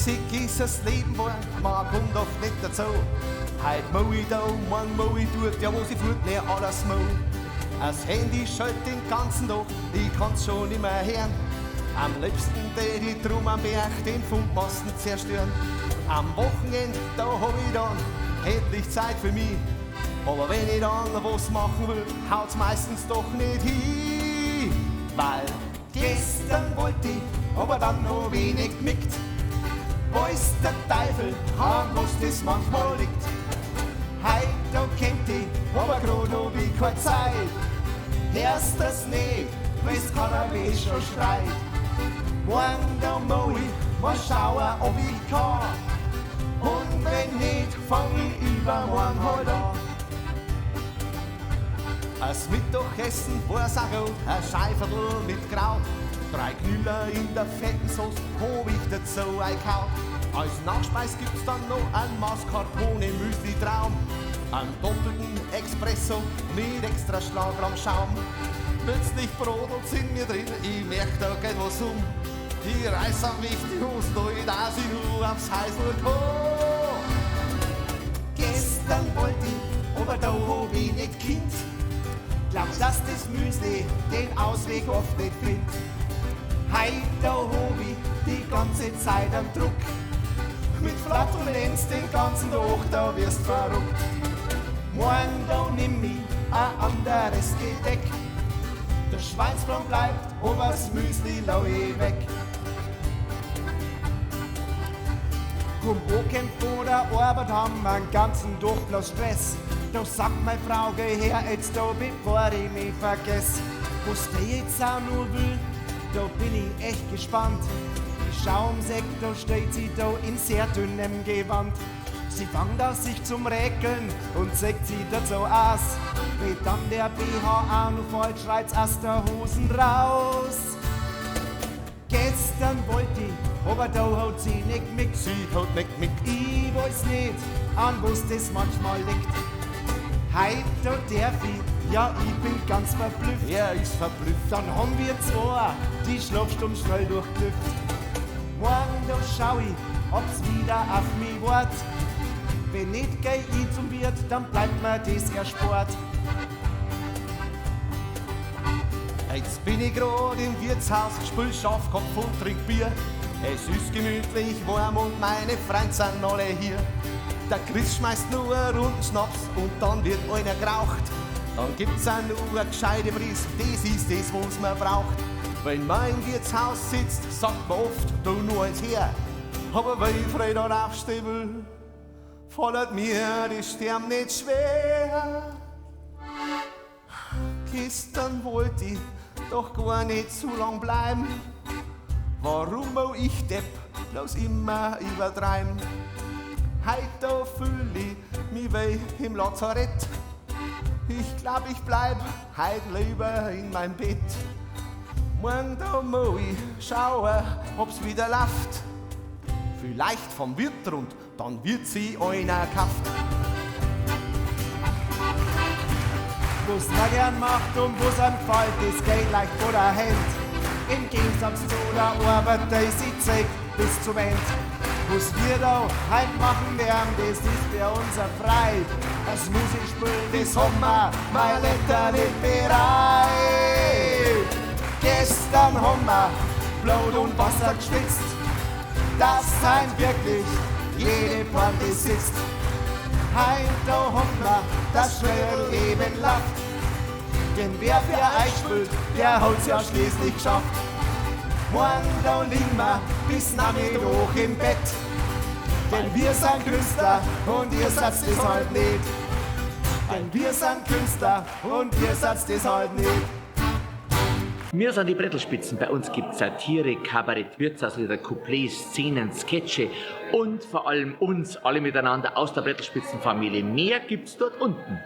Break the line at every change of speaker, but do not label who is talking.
Stressig ist das Leben geworden, man kommt oft nicht dazu. Heut mau ich da, morgen mau ich dort, ja wo sie fort, ne alles mau. Das Handy schaltet den ganzen Tag, ich kann's schon nicht mehr hören. Am liebsten tät ich drum am Berg den Funkmasten zerstören. Am Wochenende, da hab ich dann endlich Zeit für mich. Aber wenn ich dann was machen will, haut's meistens doch nicht hin. Weil gestern wollte ich, aber dann noch wenig gemickt. Weiß der Teufel, an was das manchmal liegt. Heut, da kennt ich, aber grad hab ich keine Zeit. Hörst das nicht, weil's keiner weh schon schreit. Morgen, da mau ich mal schauen, ob ich kann. Und wenn nicht, fang ich übermorgen halt an. Als Mittagessen war's auch gut, ein Scheiferl mit Kraut. 3 Knüller in der fetten Sauce hab ich dazu eingekaut. Als Nachspeis gibt's dann noch ein Mascarpone Müsli-Traum. Einen doppelten Espresso mit extra Schlagrahm-Schaum. Plötzlich brodelt's in mir drin, ich merk, da geht was um. Ich reiß an mich die Hosen durch, dass ich nur aufs Häusl komm. Gestern wollte ich, aber da hab ich nicht Kind. Glaub, dass das Müsli den Ausweg oft nicht findet. Heut, da hab ich die ganze Zeit am Druck. Mit Flatulenz den ganzen Tag, da wirst verrückt. Morgen, da nimm ich ein anderes Gedeck. Der Schweinsbraten bleibt, aber das Müsli lau ich weg. Vom Wochenend vor der Arbeit haben wir den ganzen Tag bloß Stress. Da sagt meine Frau, geh her jetzt da, bevor ich mich vergess. Was die jetzt auch nur will, da bin ich echt gespannt. Ich schau Eck, da steht sie da in sehr dünnem Gewand. Sie fängt an sich zum Räkeln und sagt sie dazu aus. Wie dann der BH auch noch falsch schreit's aus der Hosen raus. Gestern wollte ich, aber da hat sie nicht mit. Sie hat nicht mit. Ich weiß nicht, an was das manchmal liegt. Heut, da darf ich, ja, ich bin ganz verblüfft. Er ist verblüfft. Dann haben wir zwei die Schlafstunde schnell durchgelüft. Morgen, da schau ich, ob's wieder auf mich wart. Wenn nicht, geh ich zum Wirt, dann bleibt mir das erspart. Jetzt bin ich grad im Wirtshaus, spül Schafkopf und trink Bier. Es ist gemütlich warm und meine Freunde sind alle hier. Der Chris schmeißt nur einen runden Schnaps und dann wird einer geraucht. Dann gibt's auch nur eine gescheite Brise, das ist das, was man braucht. Wenn man im Wirtshaus sitzt, sagt man oft, du nur eins her. Aber wenn ich früh dann aufstehen will, fordert mir die Stirn nicht schwer. Gestern wollte ich doch gar nicht zu lang bleiben. Warum auch ich Depp bloß immer übertreiben? Heut da fühl ich mich weh im Lazarett. Ich glaub, ich bleib heut lieber in mein Bett. Morgen da muss ich schauen, ob's wieder läuft. Vielleicht vom Wirt und dann wird sie einer gekauft. Was man gern macht und was einem gefällt, das geht leicht vor der Hand. Im Gegensatz zu der Arbeit, die sie zeigt bis zum Ende. Was wir da heut machen werden, das ist für unser Frei. Das Musikspiel, das haben wir, mein Letter nicht bereit. Gestern haben wir Blut und Wasser geschwitzt. Das sind wirklich jede Party sitzt. Heut da haben wir das schwere Leben lacht. Denn wer für euch spielt, der hat's ja schließlich geschafft. Morgen da liegen wir bis Nachmittag im Bett. Denn wir sind Künstler und ihr seid das halt nicht. Denn wir sind Künstler und ihr seid das halt nicht.
Wir sind die Brettelspitzen. Bei uns gibt es Satire, Kabarett, Wirtshauslieder, Couplets, Szenen, Sketche und vor allem uns alle miteinander aus der Brettelspitzenfamilie. Mehr gibt's dort unten.